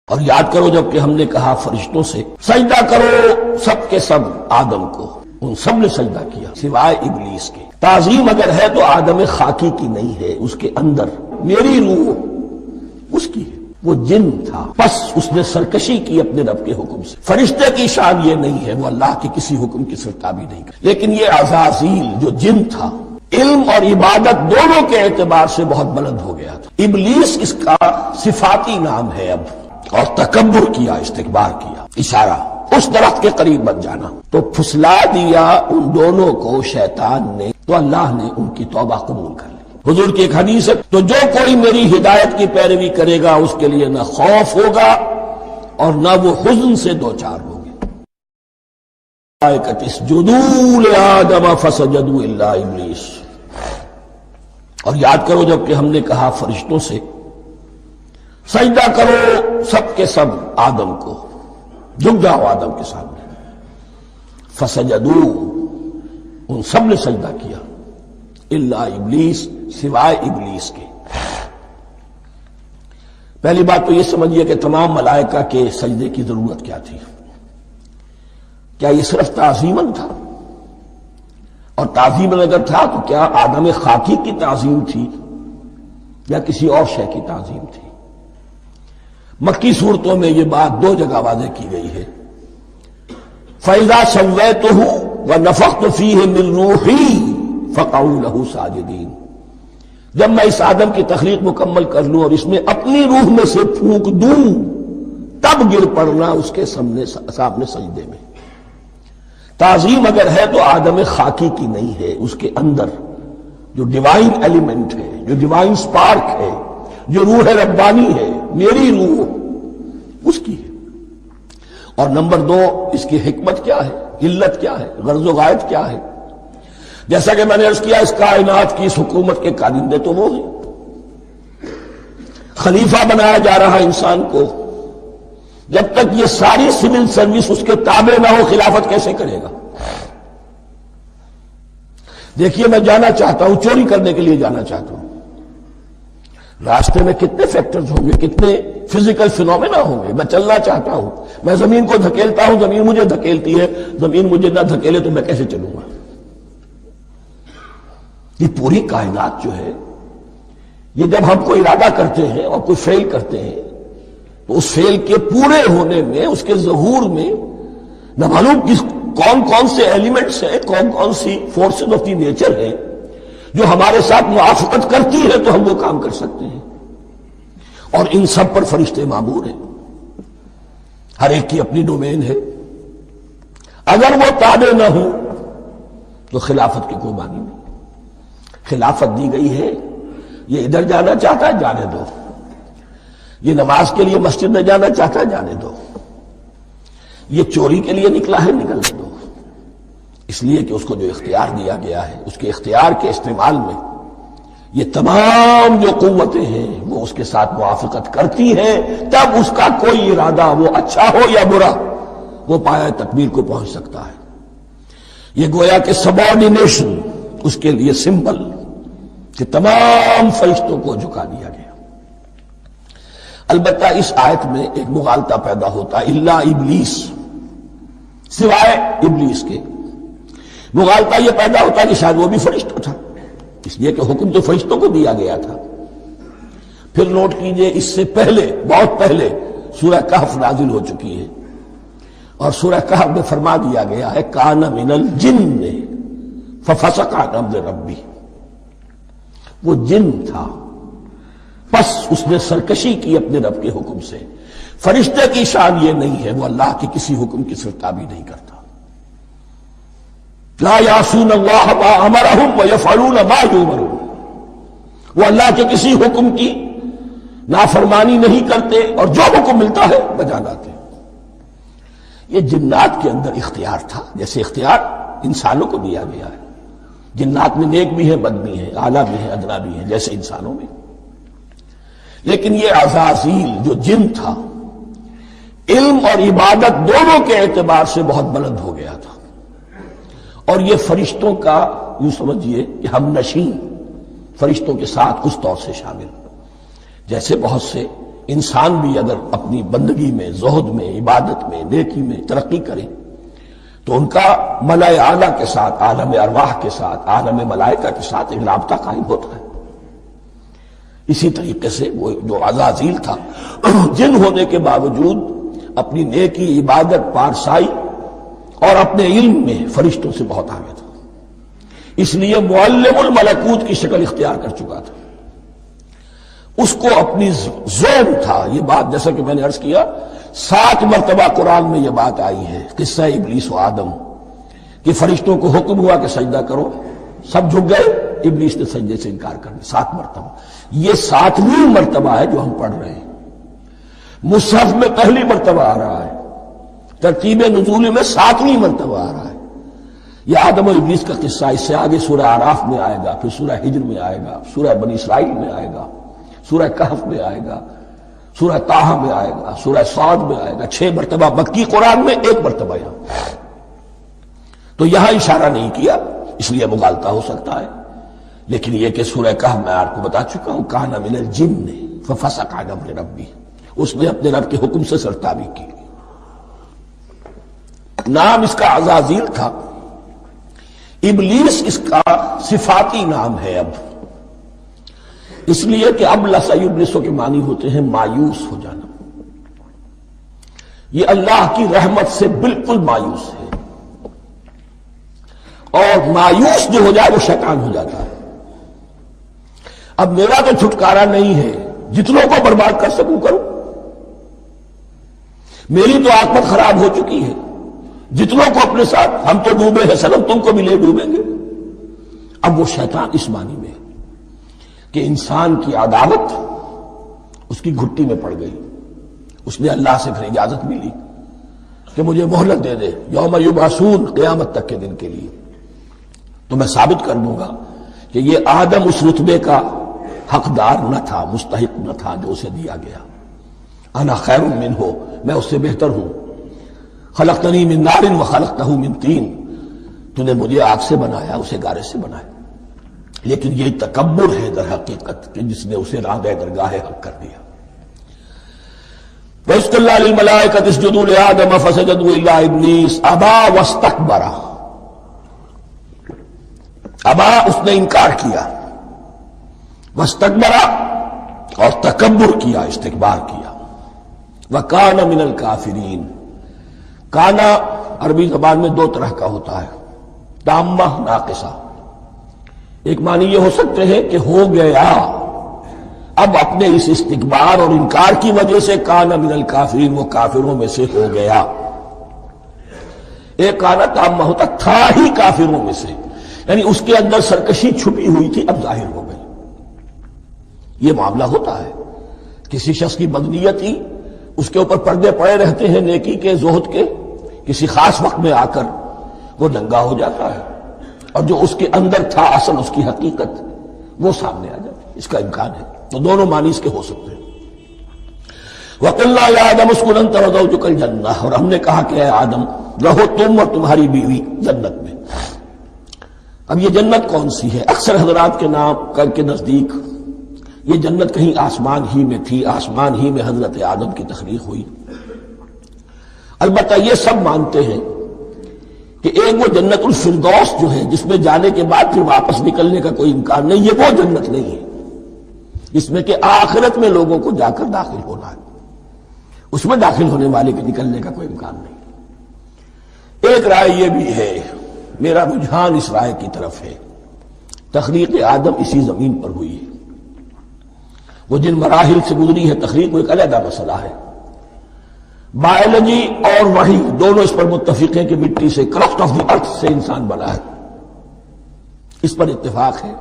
اور یاد کرو جب کہ ہم نے کہا فرشتوں سے سجدہ کرو سب کے سب آدم کو، ان سب نے سجدہ کیا سوائے ابلیس کے۔ تعظیم اگر ہے تو آدم خاکی کی نہیں ہے، اس کے اندر میری روح اس کی ہے، وہ جن تھا، بس اس نے سرکشی کی اپنے رب کے حکم سے۔ فرشتے کی شان یہ نہیں ہے، وہ اللہ کے کسی حکم کی سرتابی نہیں کرتا، لیکن یہ عزازیل جو جن تھا علم اور عبادت دونوں کے اعتبار سے بہت بلند ہو گیا تھا۔ ابلیس اس کا صفاتی نام ہے اب، اور تکبر کیا، استکبار کیا، اشارہ اس درخت کے قریب مت جانا، تو پھسلا دیا ان دونوں کو شیطان نے، تو اللہ نے ان کی توبہ قبول کر لی۔ حضور کی ایک حدیث ہے، تو جو کوئی میری ہدایت کی پیروی کرے گا اس کے لیے نہ خوف ہوگا اور نہ وہ حزن سے دوچار ہوگے۔ اسجدوا لآدم فسجدوا الا ابلیس، اور یاد کرو جب کہ ہم نے کہا فرشتوں سے سجدہ کرو سب کے سب آدم کو، جھک جاؤ آدم کے سامنے، فسجدوا ان سب نے سجدہ کیا، الا ابلیس سوائے ابلیس کے۔ پہلی بات تو یہ سمجھیے کہ تمام ملائکہ کے سجدے کی ضرورت کیا تھی؟ کیا یہ صرف تعظیماً تھا؟ اور تعظیماً اگر تھا تو کیا آدم خاکی کی تعظیم تھی یا کسی اور شے کی تعظیم تھی؟ مکی صورتوں میں یہ بات دو جگہ واضح کی گئی ہے، فَإِذَا سَوَّيْتُهُ وَنَفَخْتُ فِيهِ مِن رُوحِي فَقَعُوا لَهُ سَاجِدِينَ، جب میں اس آدم کی تخلیق مکمل کر لوں اور اس میں اپنی روح میں سے پھونک دوں تب گر پڑنا اس کے سامنے سجدے میں۔ تعظیم اگر ہے تو آدم خاکی کی نہیں ہے، اس کے اندر جو ڈیوائن ایلیمنٹ ہے، جو ڈیوائن سپارک ہے، جو روح ربانی ہے، میری روح اس کی ہے۔ اور نمبر دو، اس کی حکمت کیا ہے، علت کیا ہے، غرض و غایت کیا ہے؟ جیسا کہ میں نے عرض کیا، اس کائنات کی اس حکومت کے کارندے تو وہ ہیں، خلیفہ بنایا جا رہا انسان کو، جب تک یہ ساری سول سروس اس کے تابع نہ ہو خلافت کیسے کرے گا؟ دیکھیے میں جانا چاہتا ہوں، چوری کرنے کے لیے جانا چاہتا ہوں، راستے میں کتنے فیکٹرز ہوں گے، کتنے فزیکل فینومینا ہوں گے، میں چلنا چاہتا ہوں، میں زمین کو دھکیلتا ہوں، زمین مجھے دھکیلتی ہے، زمین مجھے نہ دھکیلے تو میں کیسے چلوں گا؟ یہ پوری کائنات جو ہے، یہ جب ہم کو ارادہ کرتے ہیں اور کوئی فیل کرتے ہیں تو اس فیل کے پورے ہونے میں، اس کے ظہور میں نہ معلوم کون کون سے ایلیمنٹس ہیں، کون کون سی فورسز آف دی نیچر ہیں جو ہمارے ساتھ موافقت کرتی ہے تو ہم وہ کام کر سکتے ہیں، اور ان سب پر فرشتے مامور ہیں، ہر ایک کی اپنی ڈومین ہے۔ اگر وہ تابع نہ ہو تو خلافت کی کوئی معنی نہیں۔ خلافت دی گئی ہے، یہ ادھر جانا چاہتا ہے جانے دو، یہ نماز کے لیے مسجد میں جانا چاہتا ہے جانے دو، یہ چوری کے لیے نکلا ہے نکلنے دو، اس لیے کہ اس کو جو اختیار دیا گیا ہے، اس کے اختیار کے استعمال میں یہ تمام جو قوتیں ہیں وہ اس کے ساتھ موافقت کرتی ہیں، تب اس کا کوئی ارادہ وہ اچھا ہو یا برا وہ پایہ تکمیل کو پہنچ سکتا ہے۔ یہ گویا کہ سبارڈینیشن اس کے لیے سمبل کہ تمام فرشتوں کو جھکا دیا گیا۔ البتہ اس آیت میں ایک مغالطہ پیدا ہوتا ہے، الا ابلیس سوائے ابلیس کے۔ مغالطہ یہ پیدا ہوتا ہے کہ شاید وہ بھی فرشتہ تھا، اس لیے کہ حکم تو فرشتوں کو دیا گیا تھا۔ پھر نوٹ کیجئے، اس سے پہلے، بہت پہلے سورہ کہف نازل ہو چکی ہے، اور سورہ کہف میں فرما دیا گیا ہے کان من الجن ففسق عن امر ربی، وہ جن تھا بس اس نے سرکشی کی اپنے رب کے حکم سے۔ فرشتے کی شان یہ نہیں ہے، وہ اللہ کے کسی حکم کی سرتابی نہیں کرتا۔ لا یعصون اللہ ما امرہم ویفعلون ما یؤمرون، وہ اللہ کے کسی حکم کی نافرمانی نہیں کرتے اور جو حکم ملتا ہے بجا لاتے۔ یہ جنات کے اندر اختیار تھا، جیسے اختیار انسانوں کو دیا گیا ہے۔ جنات میں نیک بھی ہے، بد بھی ہے، اعلیٰ بھی ہے، ادنا بھی ہے، جیسے انسانوں میں۔ لیکن یہ عزازیل جو جن تھا علم اور عبادت دونوں کے اعتبار سے بہت بلند ہو گیا تھا، اور یہ فرشتوں کا یوں سمجھیے کہ ہم نشین، فرشتوں کے ساتھ اس طور سے شامل، جیسے بہت سے انسان بھی اگر اپنی بندگی میں، زہد میں، عبادت میں، نیکی میں ترقی کرے تو ان کا ملائے اعلیٰ کے ساتھ، عالم ارواح کے ساتھ، عالم ملائکہ کے ساتھ ایک رابطہ قائم ہوتا ہے۔ اسی طریقے سے وہ جو عزازیل تھا جن ہونے کے باوجود اپنی نیکی، عبادت، پارسائی اور اپنے علم میں فرشتوں سے بہت آگے تھا، اس لیے معلم الملکوت کی شکل اختیار کر چکا تھا۔ اس کو اپنی زون تھا، یہ بات جیسا کہ میں نے عرض کیا 7 مرتبہ قرآن میں یہ بات آئی ہے، قصہ ابلیس و آدم، کہ فرشتوں کو حکم ہوا کہ سجدہ کرو، سب جھک گئے، ابلیس نے سجدے سے انکار کر دیا 7 مرتبہ۔ یہ 7ویں مرتبہ ہے جو ہم پڑھ رہے ہیں، مصحف میں پہلی مرتبہ آ رہا ہے، ترتیب نزول میں 7ویں مرتبہ آ رہا ہے۔ یہ آدم و ابلیس کا قصہ اس سے آگے سورہ اعراف میں آئے گا، پھر سورہ ہجر میں آئے گا، سورہ بنی اسرائیل میں آئے گا، سورہ کہف میں آئے گا، سورہ طٰہٰ میں آئے گا، سورہ صاد میں آئے گا، 6 مرتبہ مکی قرآن میں، 1 مرتبہ یہاں۔ تو یہاں اشارہ نہیں کیا، اس لیے مغالطہ ہو سکتا ہے، لیکن یہ کہ سورہ کہف میں آپ کو بتا چکا ہوں، کان من الجن ففسق عن امر ربی، اس نے اپنے رب کے حکم سے سرتابی کی۔ نام اس کا عزازیل تھا، ابلیس اس کا صفاتی نام ہے اب، اس لیے کہ اب لسیبلسو کے معنی ہوتے ہیں مایوس ہو جانا۔ یہ اللہ کی رحمت سے بالکل مایوس ہے، اور مایوس جو ہو جائے وہ شیطان ہو جاتا ہے۔ اب میرا تو چھٹکارا نہیں ہے، جتنوں کو برباد کر سکوں کروں، میری تو عاقبت خراب ہو چکی ہے، جتنوں کو اپنے ساتھ، ہم تو ڈوبے ہیں سنم، تم کو بھی لے ڈوبیں گے۔ اب وہ شیطان اس معنی میں کہ انسان کی عداوت اس کی گھٹی میں پڑ گئی، اس نے اللہ سے پھر اجازت بھی لی کہ مجھے مہلت دے دے، یوم یبعثون، قیامت تک کے دن کے لیے، تو میں ثابت کر دوں گا کہ یہ آدم اس رتبے کا حقدار نہ تھا، مستحق نہ تھا جو اسے دیا گیا۔ انا خیر منہ، میں اس سے بہتر ہوں، خلقتنی من نار وخلقتہ من طین، تو نے مجھے آگ سے بنایا، اسے گارے سے بنایا۔ لیکن یہ تکبر ہے در حقیقت کہ جس نے اسے راندہ درگاہ حق کر دیا۔ وَإِذْ قُلْنَا لِلْمَلَائِكَةِ اسْجُدُوا لِآدَمَ فَسَجَدُوا إِلَّا إِبْلِيسَ أَبَىٰ وَاسْتَكْبَرَ، ابا اس نے انکار کیا، واستکبر اور تکبر کیا، استکبار کیا، وَكَانَ مِنَ الْكَافِرِينَ۔ کانا عربی زبان میں 2 طرح کا ہوتا ہے، تامہ، ناقصہ۔ ایک معنی یہ ہو سکتے ہیں کہ ہو گیا، اب اپنے اس استکبار اور انکار کی وجہ سے کانا من الکافرین، وہ کافروں میں سے ہو گیا۔ ایک کانا تامہ ہوتا تھا ہی کافروں میں سے، یعنی اس کے اندر سرکشی چھپی ہوئی تھی، اب ظاہر ہو گئی۔ یہ معاملہ ہوتا ہے، کسی شخص کی بدنیتی اس کے اوپر پردے پڑے رہتے ہیں نیکی کے، زہد کے، کسی خاص وقت میں آ کر وہ ننگا ہو جاتا ہے، اور جو اس کے اندر تھا اصل اس کی حقیقت وہ سامنے آ جاتی ہے۔ اس کا امکان ہے، تو دونوں معنی اس کے ہو سکتے ہیں۔ وَقُلْنَا يَا آدَمُ اسْكُنْ أَنْتَ وَزَوْجُكَ الْجَنَّةَ، اور ہم نے کہا کہ اے آدم رہو تم اور تمہاری بیوی جنت میں۔ اب یہ جنت کون سی ہے؟ اکثر حضرات کے نام کے نزدیک یہ جنت کہیں آسمان ہی میں تھی، آسمان ہی میں حضرت آدم کی تخلیق ہوئی۔ البتہ یہ سب مانتے ہیں کہ ایک وہ جنت الفردوس جو ہے جس میں جانے کے بعد پھر واپس نکلنے کا کوئی امکان نہیں، یہ وہ جنت نہیں ہے جس میں کہ آخرت میں لوگوں کو جا کر داخل ہونا ہے، اس میں داخل ہونے والے کے نکلنے کا کوئی امکان نہیں۔ ایک رائے یہ بھی ہے، میرا رجحان اس رائے کی طرف ہے، تخلیق آدم اسی زمین پر ہوئی ہے، وہ جن مراحل سے گزری ہے تخلیق وہ ایک علیحدہ مسئلہ ہے۔ بایولوجی اور وحی دونوں اس پر متفق ہیں کہ مٹی سے، کرسٹ آف دی ارتھ سے انسان بنا ہے، اس پر اتفاق ہے،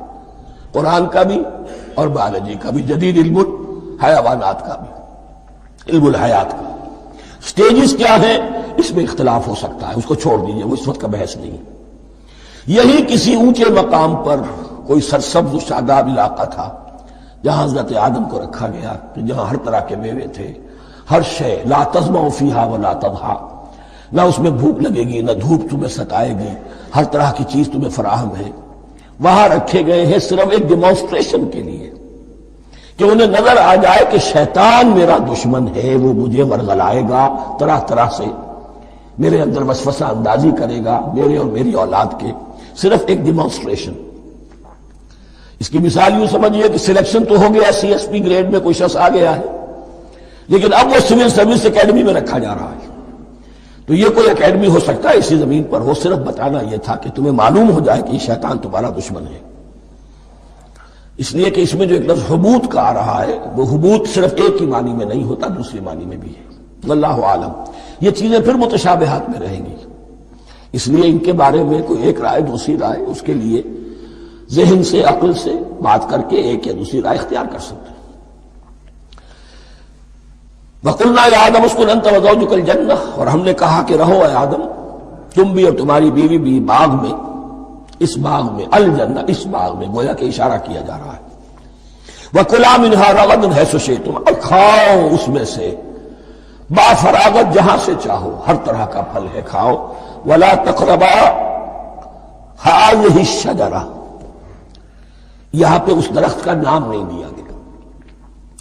قرآن کا بھی اور بایولوجی کا بھی، جدید علم الحیوانات کا بھی، علم الحیات کا۔ سٹیجز کیا ہیں اس میں اختلاف ہو سکتا ہے، اس کو چھوڑ دیجئے، وہ اس وقت کا بحث نہیں۔ یہی کسی اونچے مقام پر کوئی سرسبز و شاداب علاقہ تھا جہاں حضرت آدم کو رکھا گیا، کہ جہاں ہر طرح کے میوے تھے، ہر شے، لا تظمأ فیہا ولا تضحیٰ، نہ اس میں بھوک لگے گی، نہ دھوپ تمہیں ستائے گی، ہر طرح کی چیز تمہیں فراہم ہے۔ وہاں رکھے گئے ہیں صرف ایک ڈیمانسٹریشن کے لیے کہ انہیں نظر آ جائے کہ شیطان میرا دشمن ہے، وہ مجھے ورغلائے گا، طرح طرح سے میرے اندر وسوسہ اندازی کرے گا، میرے اور میری اولاد کے. صرف ایک ڈیمانسٹریشن. اس کی مثال یوں سمجھیے کہ سلیکشن تو ہو گیا، سی ایس پی گریڈ میں کوئی شخص آ گیا ہے، لیکن اب وہ سول سروس اکیڈمی میں رکھا جا رہا ہے. تو یہ کوئی اکیڈمی ہو سکتا ہے اسی زمین پر ہو، صرف بتانا یہ تھا کہ تمہیں معلوم ہو جائے کہ یہ شیطان تمہارا دشمن ہے. اس لیے کہ اس میں جو ایک لفظ حبوط کا آ رہا ہے، وہ حبوط صرف ایک ہی معنی میں نہیں ہوتا، دوسری معنی میں بھی ہے. واللہ عالم. یہ چیزیں پھر متشابہات میں رہیں گی، اس لیے ان کے بارے میں کوئی ایک رائے دوسری رائے، اس کے لیے ذہن سے عقل سے بات کر کے ایک یا دوسری رائے اختیار کر سکتے ہیں. وَقُلْنَا يَا آدَمُ اسْكُنْ أَنْتَ وَزَوْجُكَ الْجَنَّةَ، اور ہم نے کہا کہ رہو اے آدم تم بھی اور تمہاری بیوی بھی باغ میں، اس باغ میں، الجنہ اس باغ میں، گویا کہ اشارہ کیا جا رہا ہے. وَكُلَا مِنْهَا رَغَدًا حَيْثُ شِئْتُمْ، اور کھاؤ اس میں سے با فراغت جہاں سے چاہو، ہر طرح کا پھل ہے کھاؤ. وَلَا تَقْرَبَا هَٰذِهِ الشَّجَرَةَ، یہاں پہ اس درخت کا نام نہیں دیا گیا،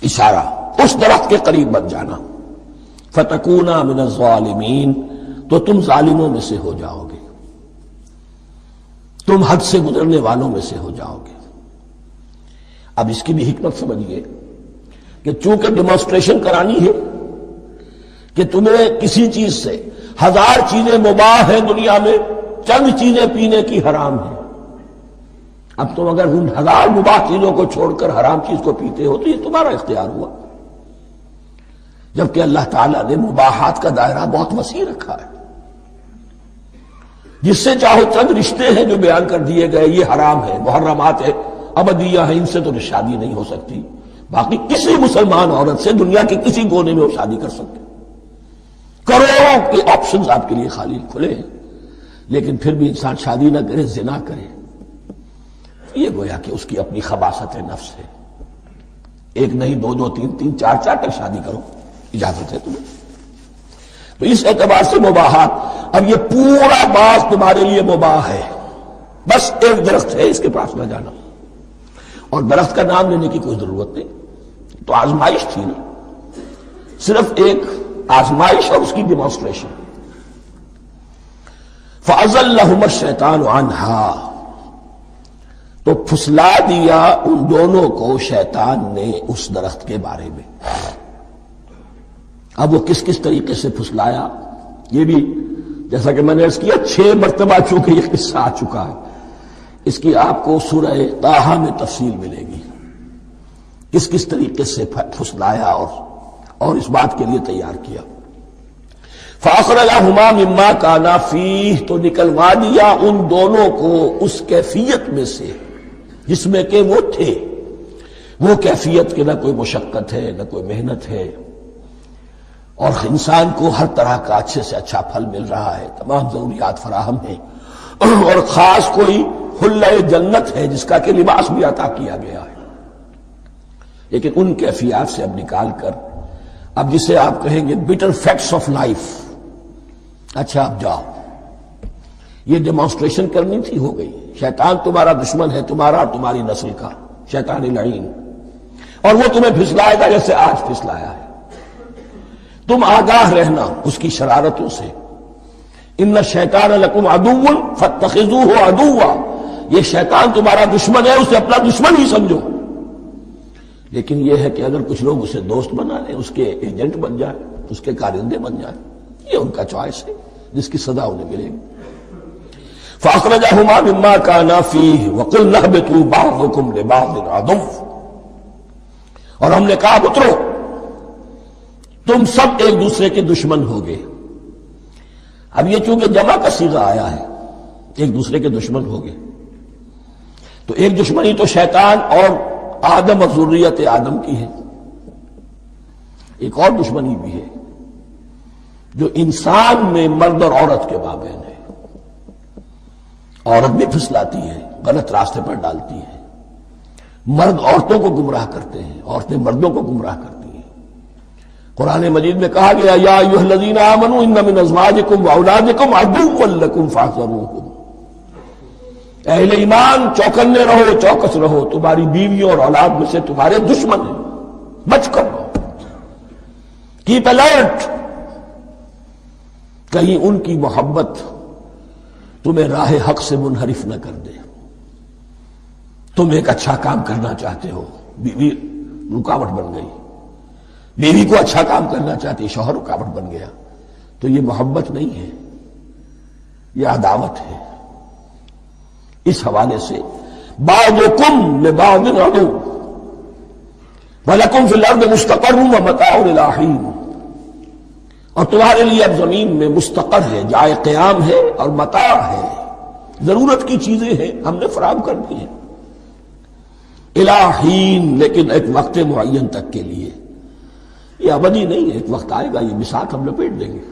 اشارہ اس درخت کے قریب مت جانا. فَتَكُونَا مِنَ الظَّالِمِينَ، تو تم ظالموں میں سے ہو جاؤ گے، تم حد سے گزرنے والوں میں سے ہو جاؤ گے. اب اس کی بھی حکمت سمجھیے کہ چونکہ ڈیمانسٹریشن کرانی ہے کہ تمہیں کسی چیز سے، ہزار چیزیں مباح ہیں دنیا میں، چند چیزیں پینے کی حرام ہیں. اب تم اگر ان ہزار مباح چیزوں کو چھوڑ کر حرام چیز کو پیتے ہو تو یہ تمہارا اختیار ہوا، جبکہ اللہ تعالیٰ نے مباحات کا دائرہ بہت وسیع رکھا ہے. جس سے چاہو چند رشتے ہیں جو بیان کر دیے گئے، یہ حرام ہے، محرمات ہے، ابدیہ ہیں، ان سے تو شادی نہیں ہو سکتی. باقی کسی مسلمان عورت سے دنیا کے کسی کونے میں وہ شادی کر سکتے، کروڑوں کے آپشنز آپ کے لیے خالی کھلے ہیں. لیکن پھر بھی انسان شادی نہ کرے، زنا کرے، یہ گویا کہ اس کی اپنی خباثت نفس ہے. ایک نہیں، دو دو، تین تین، چار چار تک شادی کرو، اجازت ہے تمہیں. تو اس اعتبار سے مباحات. اب یہ پورا باغ تمہارے لیے مباح ہے، بس ایک درخت ہے، اس کے پاس نہ جانا. اور درخت کا نام لینے کی کوئی ضرورت نہیں، تو آزمائش تھی نا، صرف ایک آزمائش اور اس کی ڈیمانسٹریشن. فَأَزَلَّهُمَا الشَّيْطَانُ عَنْهَا، تو پھسلا دیا ان دونوں کو شیطان نے اس درخت کے بارے میں. اب وہ کس کس طریقے سے پھسلایا، یہ بھی جیسا کہ میں نے عرض کیا 6 مرتبہ چونکہ یہ قصہ آ چکا ہے، اس کی آپ کو سورہ طٰہٰ میں تفصیل ملے گی، کس کس طریقے سے پھسلایا اور اس بات کے لیے تیار کیا. فَأَخْرَجَهُمَا مِمَّا كَانَا فِيهِ، تو نکلوا دیا ان دونوں کو اس کیفیت میں سے جس میں کہ وہ تھے. وہ کیفیت کہ نہ کوئی مشقت ہے، نہ کوئی محنت ہے، اور انسان کو ہر طرح کا اچھے سے اچھا پھل مل رہا ہے، تمام ضروریات فراہم ہیں، اور خاص کوئی حلہ جنت ہے جس کا کہ لباس بھی عطا کیا گیا ہے. لیکن ان کیفیات سے اب نکال کر، اب جسے آپ کہیں گے بٹر فیکٹس آف لائف، اچھا اب جاؤ، یہ ڈیمانسٹریشن کرنی تھی، ہو گئی. شیطان تمہارا دشمن ہے، تمہارا اور تمہاری نسل کا، شیطان لعین، اور وہ تمہیں پھسلائے گا جیسے آج پھسلایا ہے. تم آگاہ رہنا اس کی شرارتوں سے. ان الشیطان لکم عدو فاتخذوہ عدوا، یہ شیطان تمہارا دشمن ہے، اسے اپنا دشمن ہی سمجھو. لیکن یہ ہے کہ اگر کچھ لوگ اسے دوست بنا لیں، اس کے ایجنٹ بن جائیں، اس کے کارندے بن جائیں، یہ ان کا چوائس ہے جس کی سزا انہیں ملے گی. فَأَخْرَجَهُمَا مِمَّا كَانَا فِيهِ وَقُلْنَا اهْبِطُوا بَعْضُكُمْ لِبَعْضٍ عَدُوٌّ، اور ہم نے کہا اترو، تم سب ایک دوسرے کے دشمن ہوگے. اب یہ چونکہ جمع کا صیغہ آیا ہے، ایک دوسرے کے دشمن ہوگے، تو ایک دشمنی تو شیطان اور آدم اور ذریت آدم کی ہے، ایک اور دشمنی بھی ہے جو انسان میں مرد اور عورت کے مابین ہے. عورت بھی پھسلاتی ہے، غلط راستے پر ڈالتی ہے، مرد عورتوں کو گمراہ کرتے ہیں، عورتیں مردوں کو گمراہ کرتی ہیں. قرآن مجید میں کہا گیا یا ایھا الذین آمنوا ان من ازواجکم واولادکم عدوا لکم فاحذروہم، اہل ایمان چوکنے رہو، چوکس رہو، تمہاری بیویوں اور اولاد میں سے تمہارے دشمن ہیں. بچ کر رہو، کیپ الرٹ، کہیں ان کی محبت تمہیں راہ حق سے منحرف نہ کر دے۔ تم ایک اچھا کام کرنا چاہتے ہو، بیوی رکاوٹ بن گئی، بیوی کو اچھا کام کرنا چاہتی، شوہر رکاوٹ بن گیا، تو یہ محبت نہیں ہے، یہ عداوت ہے۔ اس حوالے سے بعضکم لبعض عدو وَلَكُمْ فِي الْأَرْضِ مُسْتَقَرٌّ وَمَتَاعٌ إِلَىٰ حِينٍ، اور تمہارے لیے اب زمین میں مستقر ہے، جائے قیام ہے اور متاع ہے، ضرورت کی چیزیں ہیں ہم نے فراہم کر دی ہیں، اِلَىٰ حِينٍ، لیکن ایک وقت معین تک کے لیے، یہ ابدی نہیں ہے، ایک وقت آئے گا یہ بساط ہم لپیٹ دیں گے۔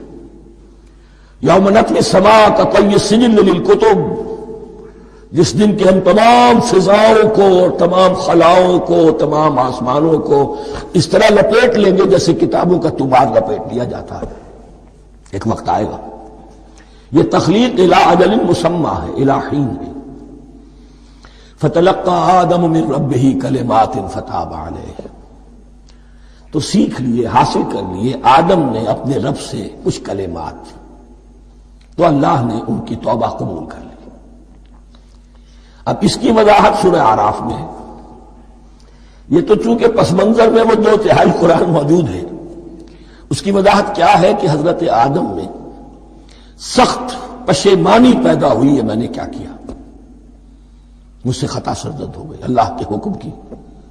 یوم نطوی السماء کطی السجل للکتب، جس دن کے ہم تمام فضاؤں کو اور تمام خلاؤں کو، تمام آسمانوں کو اس طرح لپیٹ لیں گے جیسے کتابوں کا طباع لپیٹ لیا جاتا ہے۔ ایک وقت آئے گا، یہ تخلیق الی اجل مسمى ہے، الی حین ہے۔ فتلقى آدم من ربہ کلمات فتاب علیہ، تو سیکھ لیے، حاصل کر لیے آدم نے اپنے رب سے کچھ کلمات، تو اللہ نے ان کی توبہ قبول کر لی۔ اب اس کی وضاحت سورہ اعراف میں ہے، یہ تو چونکہ پس منظر میں وہ 2/3 قرآن موجود ہے، اس کی وضاحت کیا ہے کہ حضرت آدم میں سخت پشیمانی پیدا ہوئی ہے، میں نے کیا کیا، مجھ سے خطا سرزد ہو گئی، اللہ کے حکم کی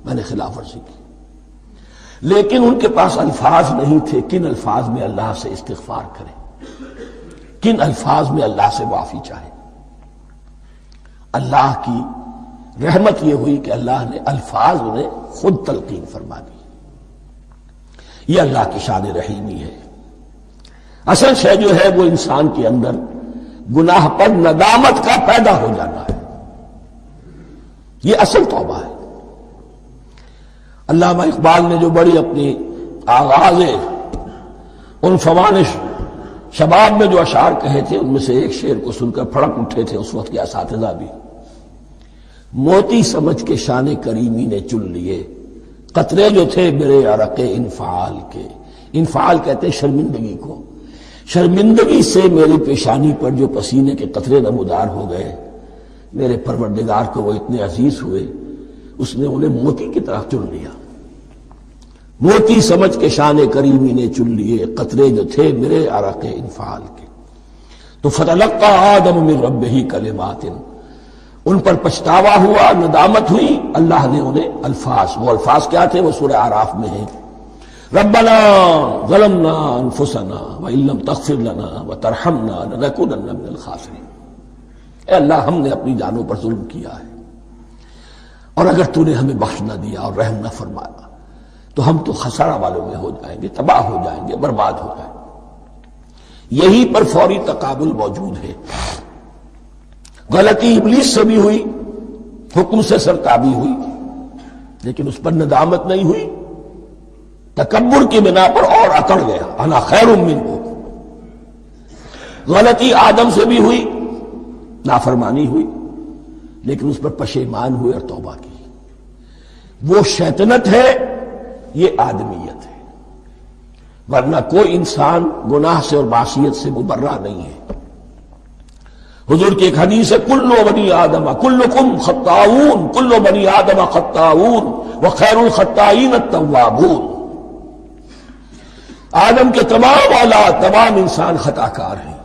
میں نے خلاف ورزی کی، لیکن ان کے پاس الفاظ نہیں تھے کن الفاظ میں اللہ سے استغفار کریں، کن الفاظ میں اللہ سے معافی چاہے۔ اللہ کی رحمت یہ ہوئی کہ اللہ نے الفاظ انہیں خود تلقین فرما دی، یہ اللہ کی شان رحیمی ہے۔ اصل شے جو ہے وہ انسان کے اندر گناہ پر ندامت کا پیدا ہو جانا ہے، یہ اصل توبہ ہے۔ علامہ اقبال نے جو بڑی اپنی آغاز عنفوان شباب میں جو اشعار کہے تھے، ان میں سے ایک شعر کو سن کر پھڑک اٹھے تھے اس وقت کے اساتذہ بھی، موتی سمجھ کے شان کریمی نے چن لیے قطرے جو تھے میرے عرق انفعال کے، انفعال کہتے ہیں شرمندگی کو، شرمندگی سے میری پیشانی پر جو پسینے کے قطرے نمودار ہو گئے، میرے پروردگار کو وہ اتنے عزیز ہوئے، اس نے انہیں موتی کی طرح چن لیا۔ موتی سمجھ کے شان کریمی نے چن لیے قطرے جو تھے میرے عرق انفعال کے، تو فتلقى آدم من ربہ کلمات، ان پر پچھتاوا ہوا، ندامت ہوئی، اللہ نے انہیں الفاظ، وہ الفاظ کیا تھے وہ سورہ اعراف میں ہیں، ربنا ظلمنا انفسنا وان لم تغفر لنا وترحمنا لنكونن من الخاسرین، اے اللہ ہم نے اپنی جانوں پر ظلم کیا ہے، اور اگر تو نے ہمیں بخش نہ دیا اور رحم نہ فرمایا تو ہم تو خسارہ والوں میں ہو جائیں گے، تباہ ہو جائیں گے، برباد ہو جائیں گے۔ یہی پر فوری تقابل موجود ہے۔ غلطی ابلیس سے بھی ہوئی، حکم سے سرتابی ہوئی، لیکن اس پر ندامت نہیں ہوئی، تکبر کی بنا پر اور اکڑ گیا، انا خیر منہ۔ غلطی آدم سے بھی ہوئی، نافرمانی ہوئی، لیکن اس پر پشیمان ہوئے اور توبہ کی۔ وہ شیطنت ہے، یہ آدمیت ہے، ورنہ کوئی انسان گناہ سے اور معصیت سے مبرہ نہیں ہے۔ حضور کی ایک حدیث ہے، کل بنی آدم کلکم خطاؤون، کل بنی آدم خطاؤون وخیر الخطائین التوابون، آدم کے تمام اولاد، تمام انسان خطا کار ہیں،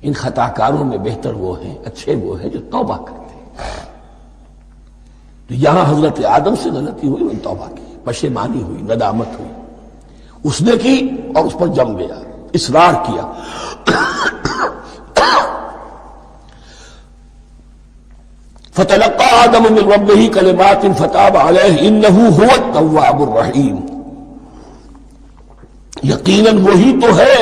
ان خطا کاروں میں بہتر وہ ہیں، اچھے وہ ہیں جو توبہ کرتے ہیں۔ تو یہاں حضرت آدم سے غلطی ہوئی، انہوں نے توبہ کی، پشیمانی ہوئی، ندامت ہوئی، اس نے کی اور اس پر جم گیا، اصرار کیا۔ فتلقى آدم من ربه كلمات فتاب عليه إنه هو التواب الرحيم، یقیناً وہی تو ہے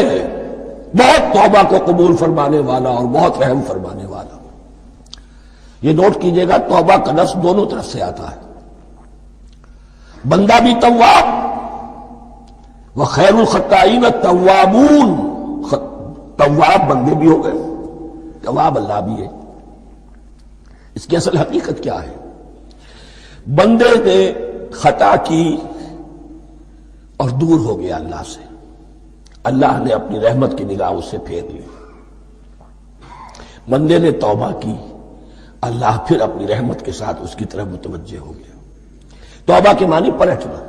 بہت توبہ کو قبول فرمانے والا اور بہت رحم فرمانے والا۔ یہ نوٹ کیجئے گا، توبہ کا لفظ دونوں طرف سے آتا ہے، بندہ بھی تواب، وخیر الخطائین التوابون، تواب بندے بھی ہو گئے، تواب اللہ بھی ہے۔ اس کی اصل حقیقت کیا ہے؟ بندے نے خطا کی، اور دور ہو گیا اللہ سے، اللہ نے اپنی رحمت کی نگاہ اس سے پھیر لی، بندے نے توبہ کی، اللہ پھر اپنی رحمت کے ساتھ اس کی طرف متوجہ ہو گیا۔ توبہ کے معنی پلٹنا،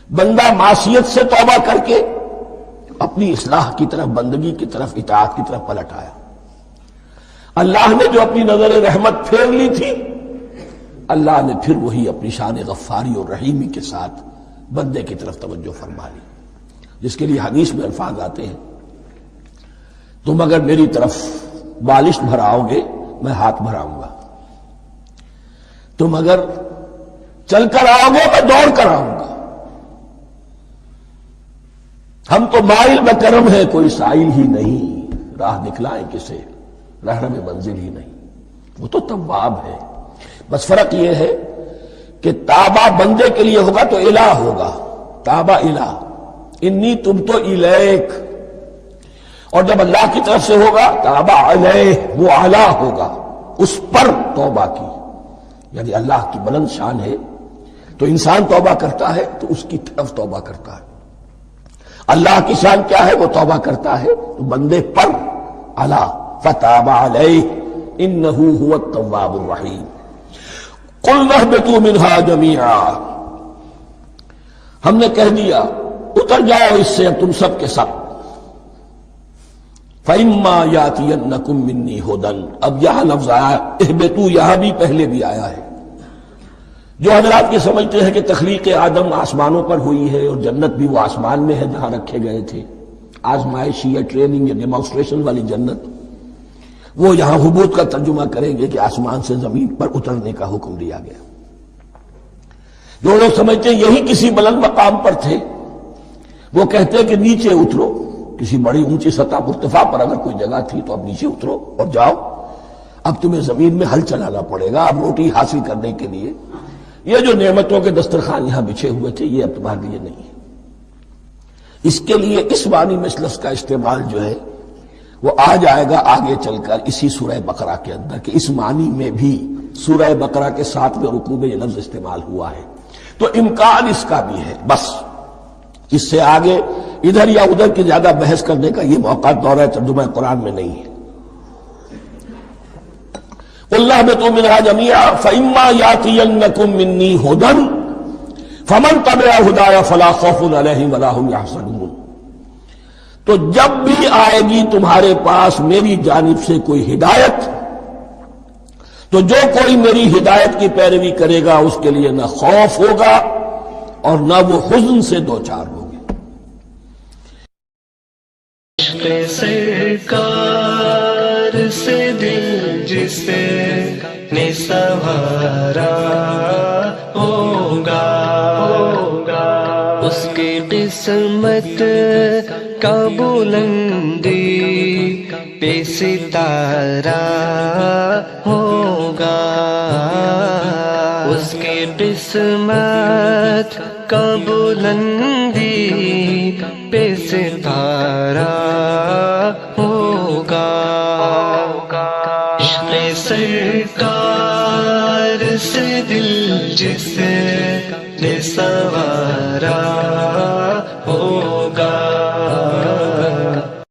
بندہ معصیت سے توبہ کر کے اپنی اصلاح کی طرف، بندگی کی طرف، اطاعت کی طرف پلٹ آیا۔ اللہ نے جو اپنی نظر رحمت پھیر لی تھی، اللہ نے پھر وہی اپنی شان غفاری اور رحیمی کے ساتھ بندے کی طرف توجہ فرما لی، جس کے لیے حدیث میں الفاظ آتے ہیں، تم اگر میری طرف بالش بھراؤ گے میں ہاتھ بھراؤں گا، تم اگر چل کر آؤ گے میں دوڑ کر آؤں گا، ہم تو مائل بکرم ہے کوئی سائل ہی نہیں، راہ دکھلائیں کسے رہنم منزل ہی نہیں، وہ تو تواب ہے۔ بس فرق یہ ہے کہ تابہ بندے کے لیے ہوگا تو الہ ہوگا، تابہ الہ، انی تبت الیک، اور جب اللہ کی طرف سے ہوگا تابہ علیہ، وہ اعلیٰ ہوگا، اس پر توبہ کی، یعنی اللہ کی بلند شان ہے تو انسان توبہ کرتا ہے تو اس کی طرف توبہ کرتا ہے، اللہ کی شان کیا ہے، وہ توبہ کرتا ہے تو بندے پر علیٰ، فتاب علیہ انہ هو التواب الرحیم۔ قلنا اہبطوا منہا جمیعا، ہم نے کہہ دیا اتر جاؤ اس سے تم سب کے سب، فَإِمَّا يَأْتِيَنَّكُم مِّنِّي هُدًى، اب یہاں لفظ آیا اہبطوا، یہاں بھی پہلے بھی آیا ہے۔ جو حضرات یہ سمجھتے ہیں کہ تخلیق آدم آسمانوں پر ہوئی ہے اور جنت بھی وہ آسمان میں ہے جہاں رکھے گئے تھے، آزمائشی یا ٹریننگ یا ڈیمانسٹریشن والی جنت، وہ یہاں حبوط کا ترجمہ کریں گے کہ آسمان سے زمین پر اترنے کا حکم دیا گیا۔ جو لوگ سمجھتے ہیں یہی کسی بلند مقام پر تھے، وہ کہتے ہیں کہ نیچے اترو، کسی بڑی اونچی سطح مرتفع پر اگر کوئی جگہ تھی تو اب نیچے اترو اور جاؤ، اب تمہیں زمین میں ہل چلانا پڑے گا اب روٹی حاصل کرنے کے لیے، یہ جو نعمتوں کے دسترخوان یہاں بچھے ہوئے تھے یہ اب تمہارے لیے نہیں ہے۔ اس کے لیے اس معنی میں اس لفظ کا استعمال جو ہے وہ آ جائے گا آگے چل کر اسی سورہ بقرہ کے اندر، کہ اس معنی میں بھی سورہ بقرہ کے 7ویں رکوع میں یہ لفظ استعمال ہوا ہے، تو امکان اس کا بھی ہے۔ بس اس سے آگے ادھر یا ادھر کی زیادہ بحث کرنے کا یہ موقع دورہ ترجمہ قرآن میں نہیں ہے۔ قُلْنَا اهْبِطُوا مِنْهَا جَمِيعًا فَإِمَّا يَأْتِيَنَّكُم مِّنِّي هُدًى فَمَن تَبِعَ هُدَايَ فَلَا خَوْفٌ عَلَيْهِمْ وَلَا هُمْ يَحْزَنُونَ، تو جب بھی آئے گی تمہارے پاس میری جانب سے کوئی ہدایت، تو جو کوئی میری ہدایت کی پیروی کرے گا اس کے لیے نہ خوف ہوگا اور نہ وہ حزن سے دوچار ہوگے۔ عشق سرکار سے دل جس نے سنوارا ہوگا، اس کی قسمت کا بلندی پہ ستارہ ہوگا، اس کی قسمت کا بلندی پہ ستارہ ہوگا۔ عشق سرکار سے دل جس نے سنوارا ہوگا،